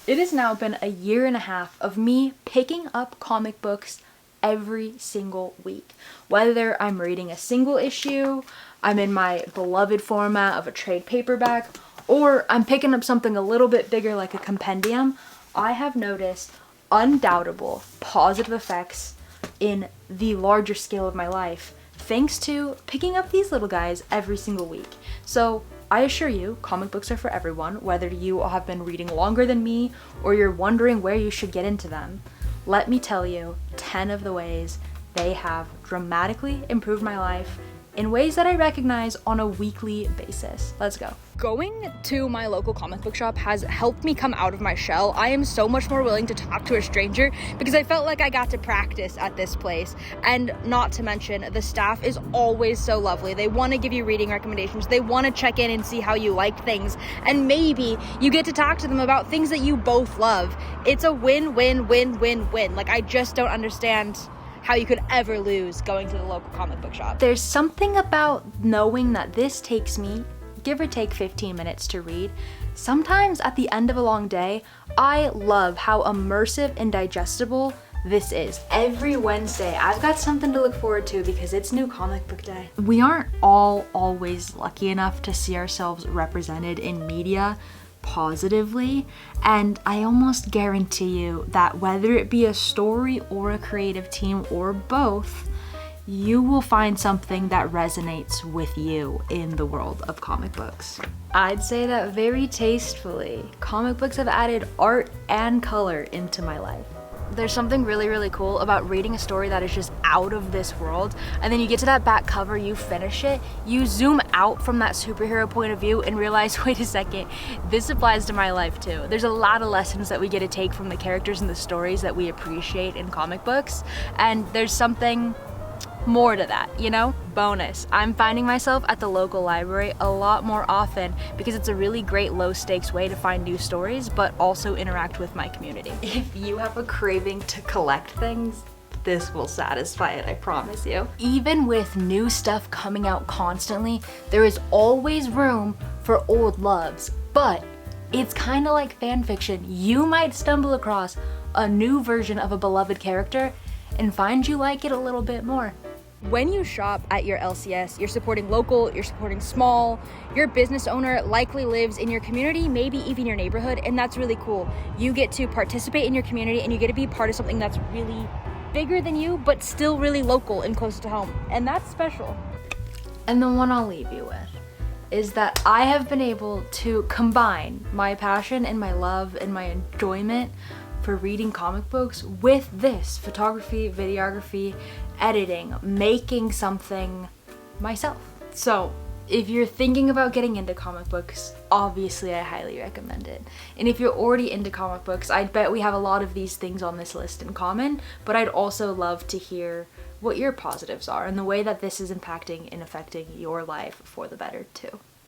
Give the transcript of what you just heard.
It has now been a year and a half of me picking up comic books every single week. Whether I'm reading a single issue, I'm in my beloved format of a trade paperback, or I'm picking up something a little bit bigger like a compendium, I have noticed undoubtable positive effects in the larger scale of my life thanks to picking up these little guys every single week. So I assure you, comic books are for everyone, whether you have been reading longer than me or you're wondering where you should get into them. Let me tell you 10 of the ways they have dramatically improved my life in ways that I recognize on a weekly basis. Let's go. Going to my local comic book shop has helped me come out of my shell. I am so much more willing to talk to a stranger because I felt like I got to practice at this place. And not to mention, the staff is always so lovely. They want to give you reading recommendations. They want to check in and see how you like things. And maybe you get to talk to them about things that you both love. It's a win-win-win-win-win. Like, I just don't understand how you could ever lose going to the local comic book shop. There's something about knowing that this takes me, give or take 15 minutes to read. Sometimes at the end of a long day, I love how immersive and digestible this is. Every Wednesday, I've got something to look forward to because it's new comic book day. We aren't all always lucky enough to see ourselves represented in media positively, and I almost guarantee you that whether it be a story or a creative team or both, you will find something that resonates with you in the world of comic books. I'd say that very tastefully, comic books have added art and color into my life. There's something really, really cool about reading a story that is just out of this world, and then you get to that back cover, you finish it, you zoom out from that superhero point of view and realize, wait a second, this applies to my life too. There's a lot of lessons that we get to take from the characters and the stories that we appreciate in comic books, and there's something more to that, you know? Bonus, I'm finding myself at the local library a lot more often because it's a really great low stakes way to find new stories but also interact with my community. If you have a craving to collect things, this will satisfy it, I promise you. Even with new stuff coming out constantly, there is always room for old loves, but it's kind of like fan fiction. You might stumble across a new version of a beloved character and find you like it a little bit more. When you shop at your LCS, you're supporting local, you're supporting small, your business owner likely lives in your community, maybe even your neighborhood, and that's really cool. You get to participate in your community and you get to be part of something that's really bigger than you, but still really local and close to home, and that's special. And the one I'll leave you with is that I have been able to combine my passion and my love and my enjoyment for reading comic books with this photography, videography, editing, making something myself. So if you're thinking about getting into comic books, obviously I highly recommend it. And if you're already into comic books, I bet we have a lot of these things on this list in common, but I'd also love to hear what your positives are and the way that this is impacting and affecting your life for the better too.